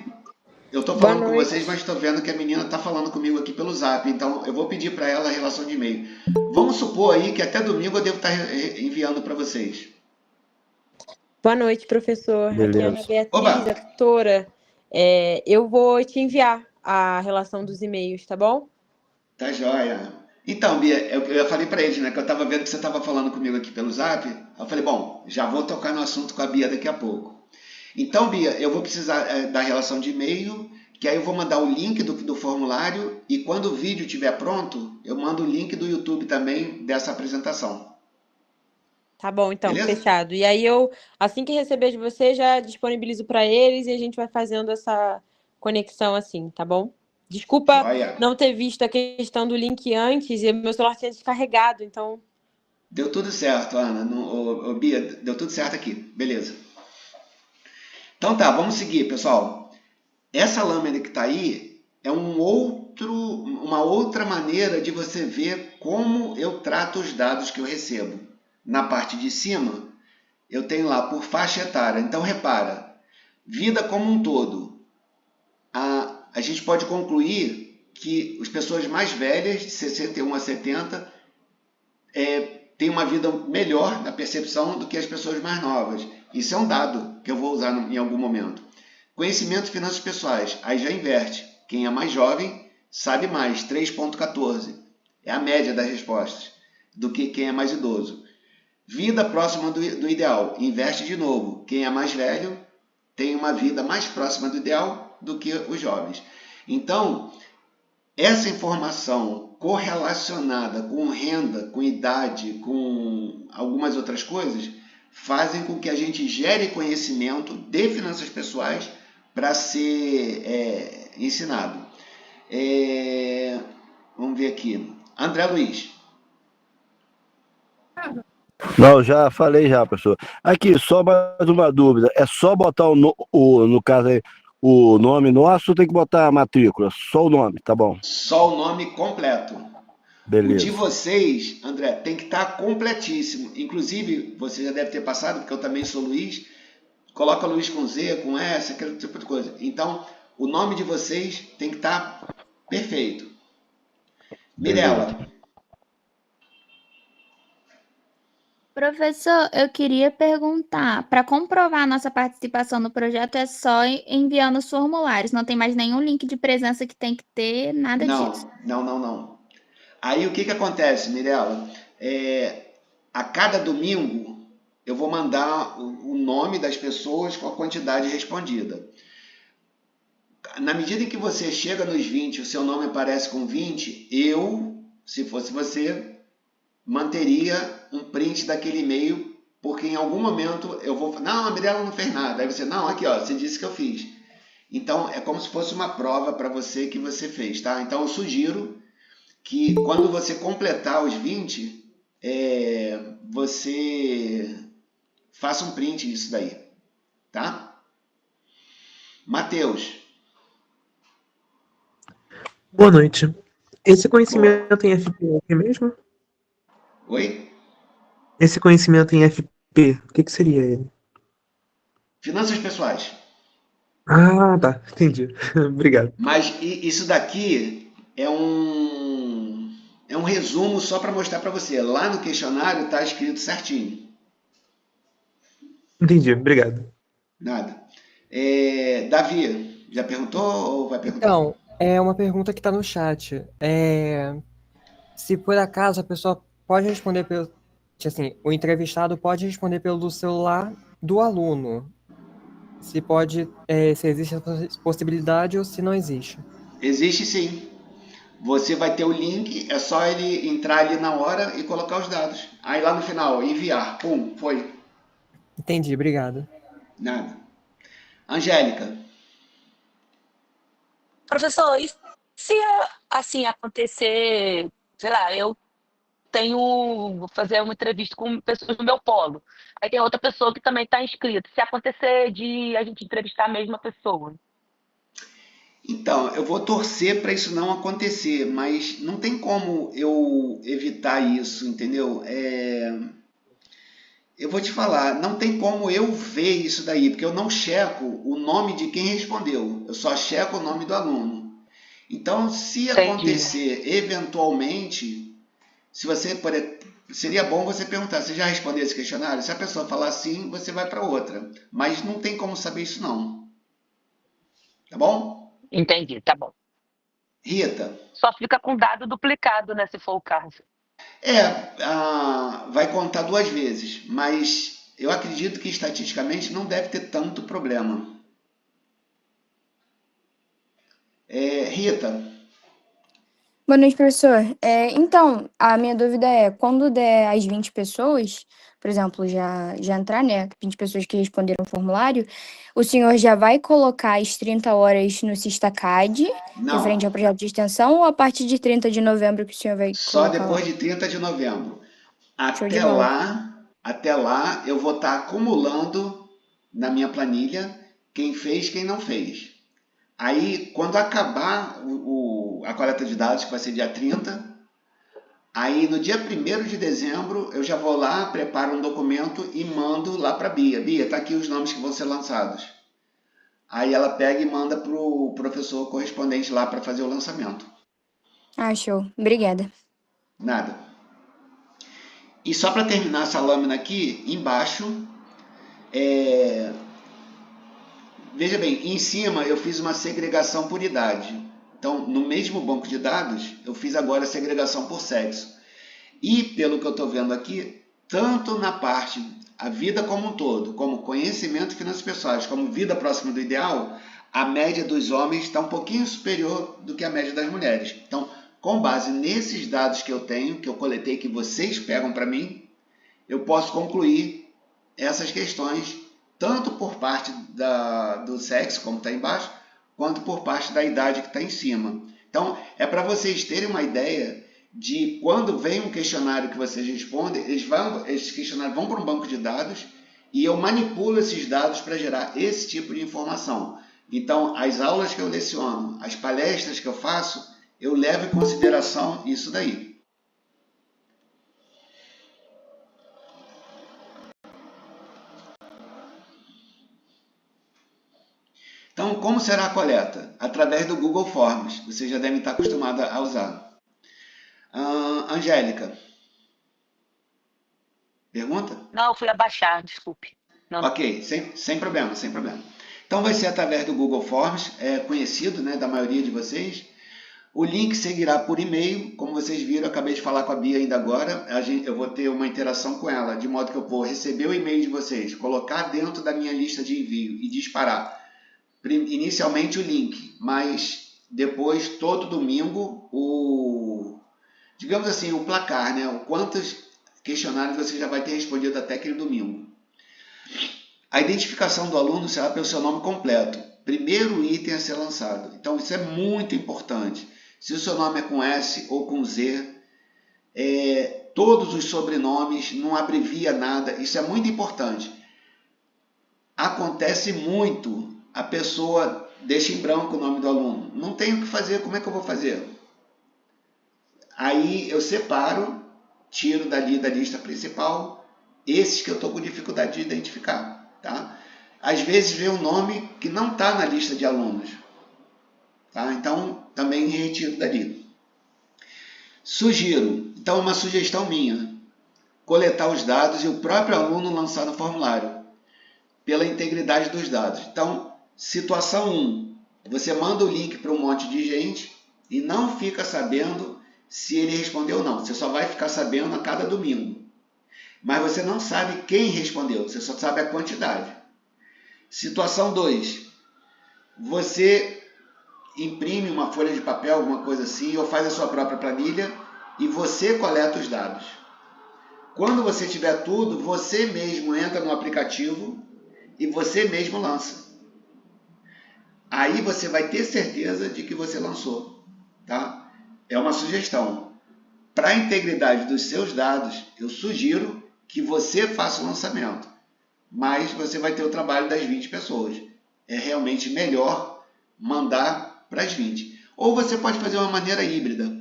eu estou falando com vocês, mas estou vendo que a menina está falando comigo aqui pelo Zap, então eu vou pedir para ela a relação de e-mail. Vamos supor aí que até domingo eu devo estar enviando para vocês. Boa noite, professor. Aqui é a Ana Beleza. Beatriz, Oba, a tutora. Eu vou te enviar a relação dos e-mails, tá bom? tá joia. Então, Bia, eu falei para eles, né, que eu estava vendo que você estava falando comigo aqui pelo Zap. Eu falei, bom, já vou tocar no assunto com a Bia daqui a pouco. Então, Bia, eu vou precisar da relação de e-mail, que aí eu vou mandar o link do formulário e quando o vídeo estiver pronto, eu mando o link do YouTube também dessa apresentação. Tá bom, então, Beleza? fechado. E aí assim que receber de você, já disponibilizo para eles e a gente vai fazendo essa conexão assim, tá bom? Desculpa Joia. não ter visto a questão do link antes e meu celular tinha descarregado, então. Deu tudo certo, Ana. Bia, deu tudo certo aqui. Beleza. Então tá, vamos seguir, pessoal. Essa lâmina que está aí é uma outra maneira de você ver como eu trato os dados que eu recebo. Na parte de cima, eu tenho lá por faixa etária. Então, repara, vida como um todo. A gente pode concluir que as pessoas mais velhas, de 61 a 70, têm uma vida melhor na percepção do que as pessoas mais novas. Isso é um dado que eu vou usar em algum momento. Conhecimento de finanças pessoais, aí já inverte. Quem é mais jovem sabe mais, 3,14. É a média das respostas. do que quem é mais idoso. Vida próxima do ideal, inverte de novo. Quem é mais velho tem uma vida mais próxima do ideal do que os jovens. Então, essa informação correlacionada com renda, com idade, com algumas outras coisas, fazem com que a gente gere conhecimento de finanças pessoais para ser ensinado. Vamos ver aqui. André Luiz. Não, já falei já, professor. Aqui, só mais uma dúvida. É só botar no caso aí, o nome nosso ou tem que botar a matrícula? Só o nome, tá bom. Só o nome completo. Beleza. O de vocês, André, tem que estar completíssimo. Inclusive, você já deve ter passado, porque eu também sou Luiz. Coloca Luiz com Z, com S, aquele tipo de coisa. Então, o nome de vocês tem que estar perfeito. Mirela. Professor, eu queria perguntar, para comprovar a nossa participação no projeto é só enviando os formulários, não tem mais nenhum link de presença que tem que ter, nada disso. Não. Aí o que acontece, Mirela? A cada domingo eu vou mandar o nome das pessoas com a quantidade respondida. Na medida em que você chega nos 20, o seu nome aparece com 20, eu, se fosse você, manteria um print daquele e-mail, porque em algum momento eu vou... Não, a Mirela não fez nada. Aí você, não, aqui ó, você disse que eu fiz. Então é como se fosse uma prova para você que você fez, tá? Então eu sugiro que quando você completar os 20, você faça um print disso daí, tá? Matheus. Boa noite. Esse conhecimento em FP mesmo? Oi? Esse conhecimento em FP, o que seria ele? Finanças pessoais. Ah, tá. Entendi. Obrigado. Mas isso daqui é um resumo só para mostrar para você. Lá no questionário está escrito certinho. Entendi. Obrigado. Nada. Davi, já perguntou ou vai perguntar? Então, é uma pergunta que está no chat. Se por acaso a pessoa pode responder pelo... Assim, o entrevistado pode responder pelo celular do aluno. Se existe essa possibilidade ou se não existe. Existe sim. Você vai ter o link, é só ele entrar ali na hora e colocar os dados. Aí lá no final, enviar. Pum, foi. Entendi, obrigado. Nada. Angélica. Professor, e se assim acontecer, sei lá, vou fazer uma entrevista com pessoas do meu polo. Aí tem outra pessoa que também está inscrita. Se acontecer de a gente entrevistar a mesma pessoa. Então, eu vou torcer para isso não acontecer, mas não tem como eu evitar isso, entendeu? Eu vou te falar, não tem como eu ver isso daí, porque eu não checo o nome de quem respondeu, eu só checo o nome do aluno. Então, se acontecer eventualmente, seria bom você perguntar, você já respondeu esse questionário? Se a pessoa falar sim, você vai para outra. Mas não tem como saber isso não. Tá bom? Entendi, tá bom. Rita. Só fica com dado duplicado, né, se for o caso. Vai contar 2 vezes, mas eu acredito que estatisticamente não deve ter tanto problema. Rita. Boa noite, professor. Então, a minha dúvida é, quando der as 20 pessoas, por exemplo, já entrar, né, 20 pessoas que responderam o formulário, o senhor já vai colocar as 30 horas no Sistacad, referente ao projeto de extensão, ou a partir de 30 de novembro que o senhor vai Só colocar depois lá? de 30 de novembro. Show de bola. Até lá, eu vou estar acumulando na minha planilha quem fez, quem não fez. Aí, quando acabar a coleta de dados, que vai ser dia 30, aí no dia 1º de dezembro, eu já vou lá, preparo um documento e mando lá para a Bia. Bia, tá aqui os nomes que vão ser lançados. Aí ela pega e manda para o professor correspondente lá para fazer o lançamento. Ah, show. Obrigada. Nada. E só para terminar essa lâmina aqui, embaixo, veja bem, em cima eu fiz uma segregação por idade. Então, no mesmo banco de dados, eu fiz agora a segregação por sexo. E, pelo que eu estou vendo aqui, tanto na parte, a vida como um todo, como conhecimento e finanças pessoais, como vida próxima do ideal, a média dos homens está um pouquinho superior do que a média das mulheres. Então, com base nesses dados que eu tenho, que eu coletei, que vocês pegam para mim, eu posso concluir essas questões, tanto por parte do sexo, como está embaixo, quanto por parte da idade que está em cima. Então, é para vocês terem uma ideia de quando vem um questionário que vocês respondem, esses questionários vão para um banco de dados e eu manipulo esses dados para gerar esse tipo de informação. Então, as aulas que eu leciono, as palestras que eu faço, eu levo em consideração isso daí. Então, como será a coleta? Através do Google Forms. Vocês já devem estar acostumados a usar. Angélica. Pergunta? Não, eu fui abaixar, desculpe. Não. Ok, sem problema, sem problema. Então, vai ser através do Google Forms, conhecido, né, da maioria de vocês. O link seguirá por e-mail. Como vocês viram, eu acabei de falar com a Bia ainda agora. Eu vou ter uma interação com ela, de modo que eu vou receber o e-mail de vocês, colocar dentro da minha lista de envio e disparar inicialmente o link, mas depois, todo domingo, digamos assim, o placar, né? O quantos questionários você já vai ter respondido até aquele domingo. A identificação do aluno será pelo seu nome completo. Primeiro item a ser lançado. Então, isso é muito importante. Se o seu nome é com S ou com Z, todos os sobrenomes, não abrevia nada. Isso é muito importante. Acontece muito, a pessoa deixa em branco o nome do aluno. Não tem o que fazer, como é que eu vou fazer? Aí eu separo, tiro dali da lista principal, esses que eu estou com dificuldade de identificar. Tá? Às vezes vem um nome que não está na lista de alunos. Tá? Então, também retiro dali. Sugiro, então uma sugestão minha, coletar os dados e o próprio aluno lançar no formulário, pela integridade dos dados. Então, situação 1, você manda o link para um monte de gente e não fica sabendo se ele respondeu ou não. Você só vai ficar sabendo a cada domingo. Mas você não sabe quem respondeu, você só sabe a quantidade. Situação 2, você imprime uma folha de papel, alguma coisa assim, ou faz a sua própria planilha e você coleta os dados. Quando você tiver tudo, você mesmo entra no aplicativo e você mesmo lança. Aí você vai ter certeza de que você lançou. Tá? É uma sugestão. Para a integridade dos seus dados, eu sugiro que você faça o lançamento. Mas você vai ter o trabalho das 20 pessoas. É realmente melhor mandar para as 20. Ou você pode fazer uma maneira híbrida.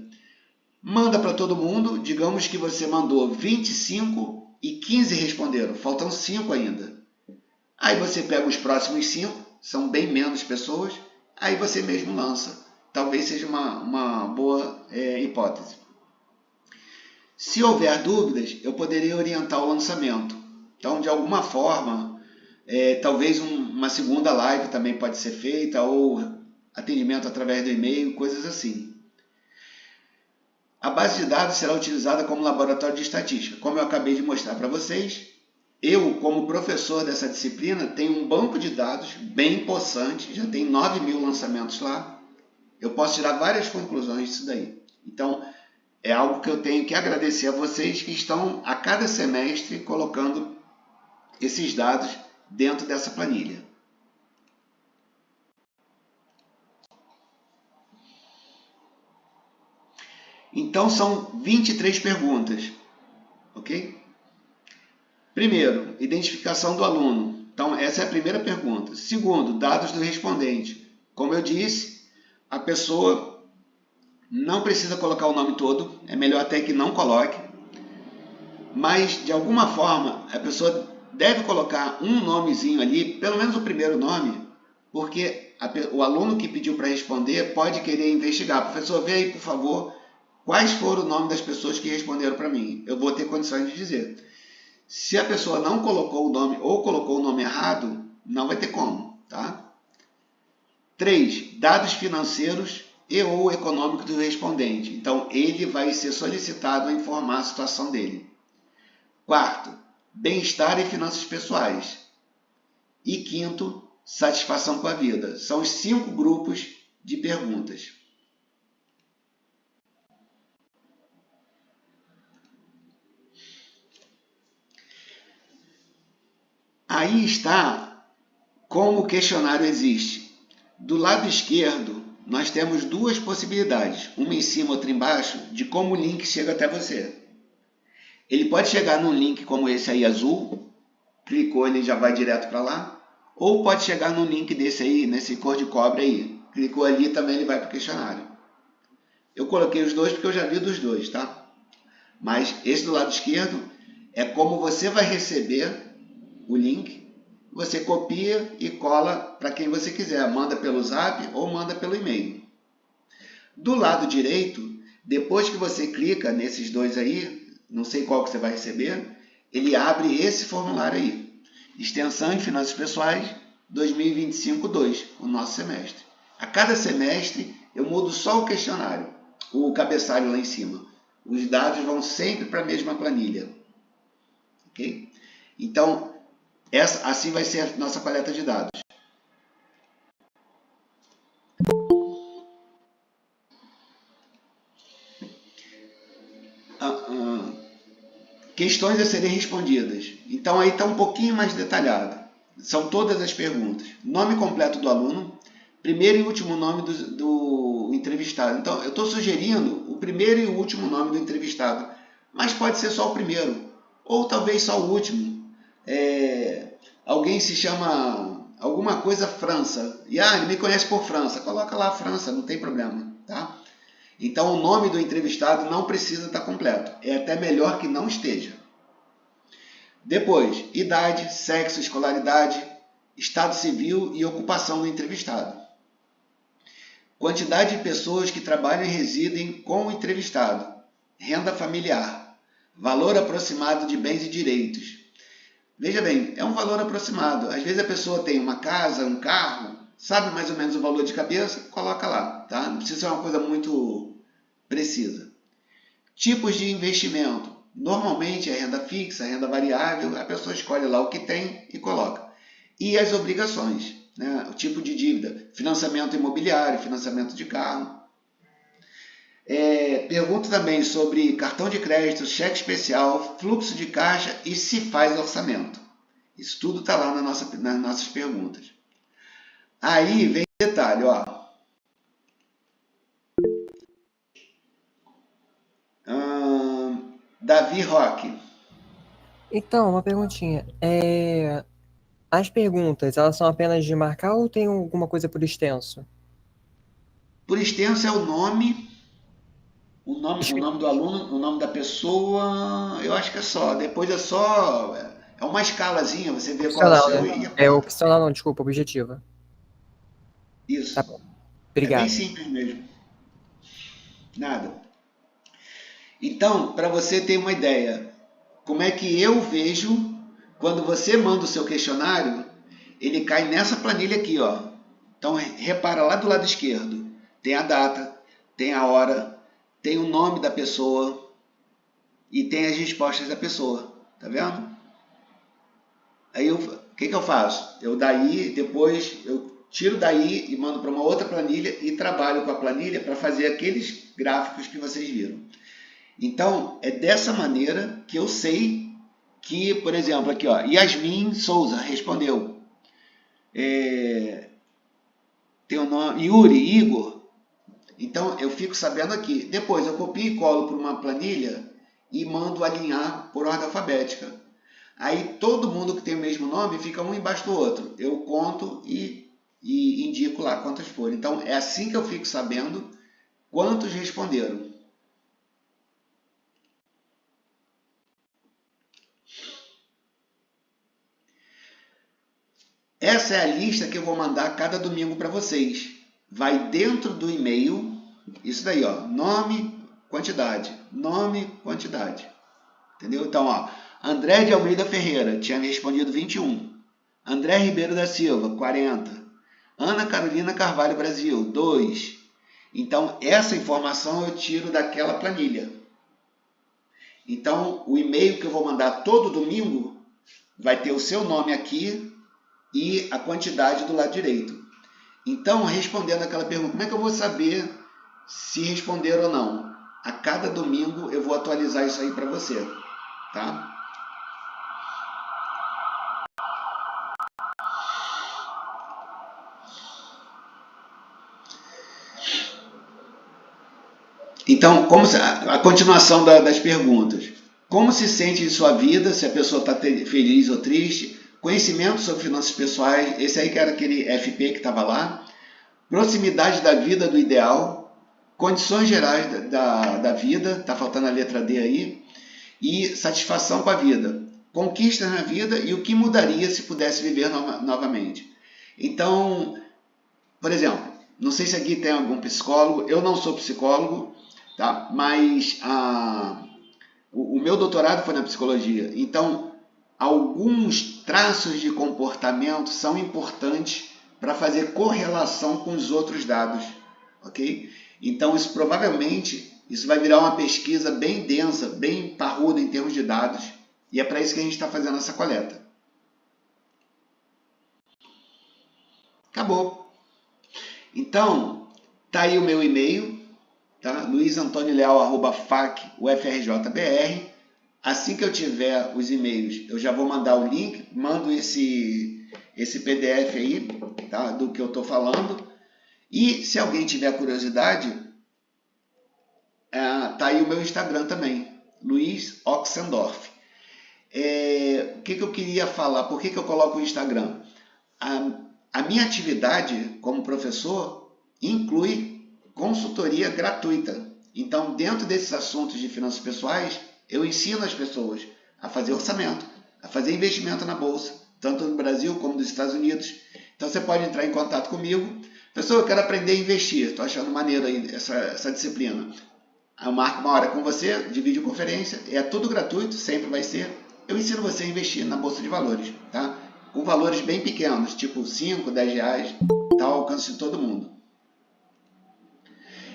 Manda para todo mundo, digamos que você mandou 25 e 15 responderam, faltam 5 ainda. Aí você pega os próximos 5, são bem menos pessoas, aí você mesmo lança. Talvez seja uma boa hipótese. Se houver dúvidas, eu poderia orientar o lançamento. Então, de alguma forma, talvez uma segunda live também pode ser feita, ou atendimento através do e-mail, coisas assim. A base de dados será utilizada como laboratório de estatística. Como eu acabei de mostrar para vocês, eu, como professor dessa disciplina, tenho um banco de dados bem possante, já tem 9.000 lançamentos lá. Eu posso tirar várias conclusões disso daí. Então, é algo que eu tenho que agradecer a vocês que estão, a cada semestre, colocando esses dados dentro dessa planilha. Então, são 23 perguntas, ok? Primeiro, identificação do aluno. Então, essa é a primeira pergunta. Segundo, dados do respondente. Como eu disse, a pessoa não precisa colocar o nome todo, é melhor até que não coloque, mas, de alguma forma, a pessoa deve colocar um nomezinho ali, pelo menos o primeiro nome, porque o aluno que pediu para responder pode querer investigar. Professor, vê aí, por favor, quais foram o nome das pessoas que responderam para mim. Eu vou ter condições de dizer. Se a pessoa não colocou o nome ou colocou o nome errado, não vai ter como. Tá? 3. Dados financeiros e ou econômico do respondente. Então, ele vai ser solicitado a informar a situação dele. Quarto, bem-estar e finanças pessoais. E quinto, satisfação com a vida. São os 5 grupos de perguntas. Aí está como o questionário existe. Do lado esquerdo, nós temos 2 possibilidades, uma em cima, outra embaixo, de como o link chega até você. Ele pode chegar num link como esse aí azul, clicou, ele já vai direto para lá, ou pode chegar num link desse aí, nesse cor de cobre aí, clicou ali também ele vai para o questionário. Eu coloquei os dois porque eu já vi dos dois, tá? Mas esse do lado esquerdo é como você vai receber o link, você copia e cola para quem você quiser, manda pelo zap ou manda pelo e-mail. Do lado direito, depois que você clica nesses dois aí, não sei qual que você vai receber, ele abre esse formulário aí. Extensão em Finanças Pessoais 2025-2, o nosso semestre. A cada semestre eu mudo só o questionário, o cabeçalho lá em cima. Os dados vão sempre para a mesma planilha. Ok? Então, assim vai ser a nossa coleta de dados. Questões a serem respondidas. Então aí está um pouquinho mais detalhado. São todas as perguntas. Nome completo do aluno, primeiro e último nome do entrevistado. Então eu estou sugerindo o primeiro e o último nome do entrevistado, mas pode ser só o primeiro, ou talvez só o último. Alguém se chama alguma coisa França, e ele me conhece por França, coloca lá França, não tem problema, tá? Então, o nome do entrevistado não precisa estar completo. É até melhor que não esteja. Depois, idade, sexo, escolaridade, estado civil e ocupação do entrevistado. Quantidade de pessoas que trabalham e residem com o entrevistado. Renda familiar. Valor aproximado de bens e direitos. Veja bem, é um valor aproximado. Às vezes a pessoa tem uma casa, um carro, sabe mais ou menos o valor de cabeça, coloca lá, tá? Não precisa ser uma coisa muito precisa. Tipos de investimento. Normalmente é renda fixa, renda variável, a pessoa escolhe lá o que tem e coloca. E as obrigações, né? O tipo de dívida, financiamento imobiliário, financiamento de carro. Pergunta também sobre cartão de crédito, cheque especial, fluxo de caixa e se faz orçamento. Isso tudo está lá nas nossas perguntas. Aí vem o detalhe, ó. Davi Roque. Então, uma perguntinha. As perguntas, elas são apenas de marcar ou tem alguma coisa por extenso? Por extenso é o nome do aluno, o nome da pessoa, eu acho que é só. Depois é só... É uma escalazinha, você vê qual é o seu... Né? É opcional não, desculpa, objetiva. Isso. Tá bom. Obrigado. É bem simples mesmo. Nada. Então, para você ter uma ideia, como é que eu vejo, quando você manda o seu questionário, ele cai nessa planilha aqui, ó. Então, repara lá do lado esquerdo. Tem a data, tem a hora, tem o nome da pessoa e tem as respostas da pessoa. Tá vendo? Aí, o que eu faço? Depois eu tiro daí e mando para uma outra planilha e trabalho com a planilha para fazer aqueles gráficos que vocês viram. Então, é dessa maneira que eu sei que, por exemplo, aqui, ó, Yasmin Souza respondeu. Tem o nome Yuri, Igor. Então, eu fico sabendo aqui. Depois, eu copio e colo para uma planilha e mando alinhar por ordem alfabética. Aí, todo mundo que tem o mesmo nome fica um embaixo do outro. Eu conto e indico lá quantas foram. Então, é assim que eu fico sabendo quantos responderam. Essa é a lista que eu vou mandar cada domingo para vocês. Vai dentro do e-mail, isso daí, ó, nome, quantidade, nome, quantidade. Entendeu? Então, ó, André de Almeida Ferreira tinha respondido 21. André Ribeiro da Silva, 40. Ana Carolina Carvalho Brasil, 2. Então, essa informação eu tiro daquela planilha. Então, o e-mail que eu vou mandar todo domingo vai ter o seu nome aqui e a quantidade do lado direito. Então, respondendo aquela pergunta, como é que eu vou saber se responderam ou não? A cada domingo eu vou atualizar isso aí para você, tá? Então, a continuação das perguntas. Como se sente em sua vida, se a pessoa está feliz ou triste? Conhecimento sobre finanças pessoais, esse aí que era aquele FP que estava lá. Proximidade da vida do ideal. Condições gerais da vida, está faltando a letra D aí. E satisfação com a vida. Conquistas na vida e o que mudaria se pudesse viver novamente. Então, por exemplo, não sei se aqui tem algum psicólogo, eu não sou psicólogo, tá? Mas o meu doutorado foi na psicologia. Então, alguns traços de comportamento são importantes para fazer correlação com os outros dados, ok? Então, isso provavelmente vai virar uma pesquisa bem densa, bem parruda em termos de dados, e é para isso que a gente está fazendo essa coleta. Acabou. Então, tá aí o meu e-mail, tá? luizantonileal@facufrjbr. Assim que eu tiver os e-mails, eu já vou mandar o link, mando esse PDF aí, tá? Do que eu estou falando. E se alguém tiver curiosidade, tá aí o meu Instagram também, Luiz Oxendorf. O que eu queria falar? Por que eu coloco o Instagram? A minha atividade como professor inclui consultoria gratuita. Então, dentro desses assuntos de finanças pessoais, eu ensino as pessoas a fazer orçamento, a fazer investimento na bolsa, tanto no Brasil como nos Estados Unidos. Então, você pode entrar em contato comigo. Pessoal, eu quero aprender a investir. Estou achando maneiro aí essa disciplina. Eu marco uma hora com você, de videoconferência. É tudo gratuito, sempre vai ser. Eu ensino você a investir na Bolsa de Valores, tá? Com valores bem pequenos, tipo 5, 10 reais, tá ao alcance de todo mundo.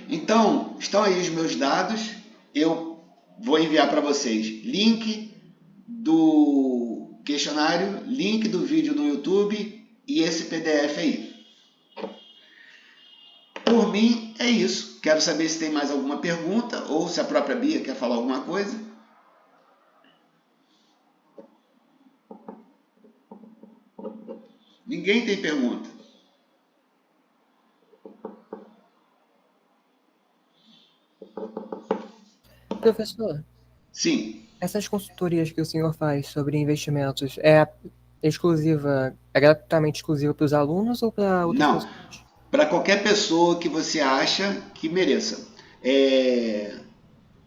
Então, estão aí os meus dados. Eu vou enviar para vocês link do questionário, link do vídeo no YouTube e esse PDF aí. Por mim, é isso. Quero saber se tem mais alguma pergunta ou se a própria Bia quer falar alguma coisa. Ninguém tem pergunta. Professor? Sim. Essas consultorias que o senhor faz sobre investimentos é gratuitamente exclusiva para os alunos ou para outras pessoas? Não. Para qualquer pessoa que você acha que mereça.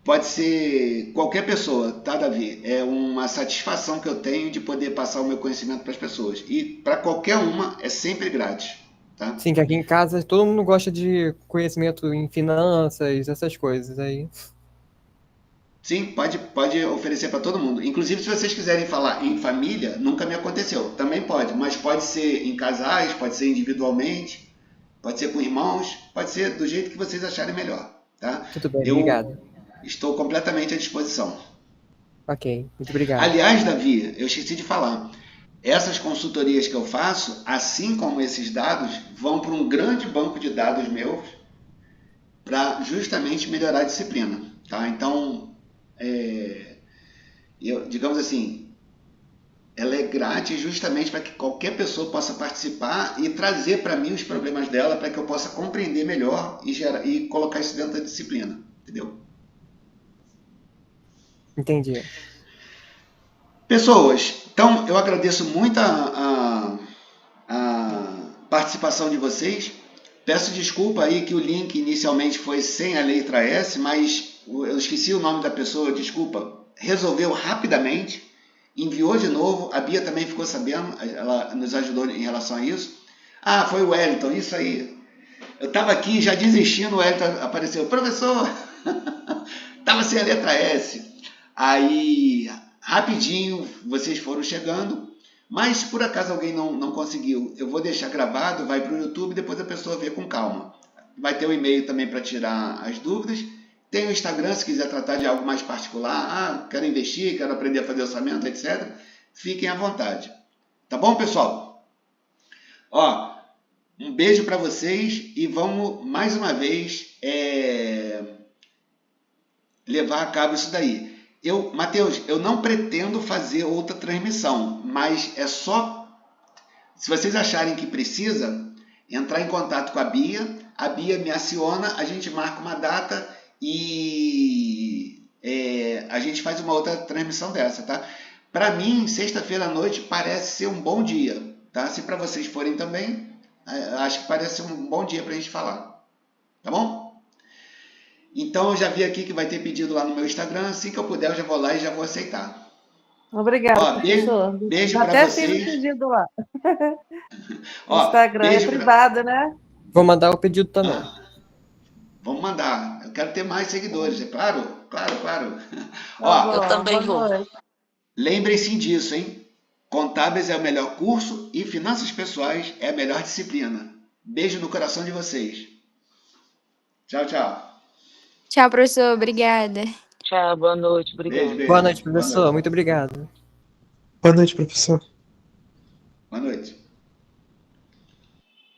Pode ser qualquer pessoa, tá, Davi? É uma satisfação que eu tenho de poder passar o meu conhecimento para as pessoas. E para qualquer uma é sempre grátis, tá? Sim, que aqui em casa todo mundo gosta de conhecimento em finanças, essas coisas aí. Sim, pode oferecer para todo mundo. Inclusive, se vocês quiserem falar em família, nunca me aconteceu. Também pode, mas pode ser em casais, pode ser individualmente, pode ser com irmãos, pode ser do jeito que vocês acharem melhor, tá? Tudo bem, obrigado. Estou completamente à disposição. Ok, muito obrigado. Aliás, Davi, eu esqueci de falar. Essas consultorias que eu faço, assim como esses dados, vão para um grande banco de dados meus para justamente melhorar a disciplina, tá? Então, digamos assim, ela é grátis justamente para que qualquer pessoa possa participar e trazer para mim os problemas dela para que eu possa compreender melhor e colocar isso dentro da disciplina, entendeu? Entendi. Pessoas, então eu agradeço muito a participação de vocês. Peço desculpa aí que o link inicialmente foi sem a letra S, mas eu esqueci o nome da pessoa, desculpa. Resolveu rapidamente, enviou de novo, a Bia também ficou sabendo, ela nos ajudou em relação a isso. Ah, foi o Wellington, isso aí. Eu estava aqui já desistindo, o Wellington apareceu. Professor, estava sem a letra S. Aí, rapidinho, vocês foram chegando, mas se por acaso alguém não conseguiu, eu vou deixar gravado, vai para o YouTube, depois a pessoa vê com calma. vai ter o e-mail também para tirar as dúvidas. Tem o Instagram, se quiser tratar de algo mais particular. Quero investir, quero aprender a fazer orçamento, etc. Fiquem à vontade. Tá bom, pessoal? Ó, um beijo para vocês e vamos, mais uma vez, levar a cabo isso daí. Matheus, eu não pretendo fazer outra transmissão, mas é só, se vocês acharem que precisa, entrar em contato com a Bia me aciona, a gente marca uma data e a gente faz uma outra transmissão dessa, tá? Para mim, sexta-feira à noite parece ser um bom dia, tá? Se para vocês forem também, acho que parece ser um bom dia para a gente falar, tá bom? Então, eu já vi aqui que vai ter pedido lá no meu Instagram, assim que eu puder, eu já vou lá e já vou aceitar. Obrigada, Ó, professor. beijo para Até vocês. fiz o pedido lá. Ó, Instagram é privado, né? Vou mandar o pedido também. Vamos mandar. Eu quero ter mais seguidores, é claro? Claro. Tá Ó, bom, Eu também boa vou. noite. lembrem-se disso, hein? Contábeis é o melhor curso e finanças pessoais é a melhor disciplina. Beijo no coração de vocês. Tchau, tchau. Tchau, professor. Obrigada. Tchau, boa noite, obrigada. Beijo, beijo. Boa noite, professor. Muito obrigado. Boa noite, professor.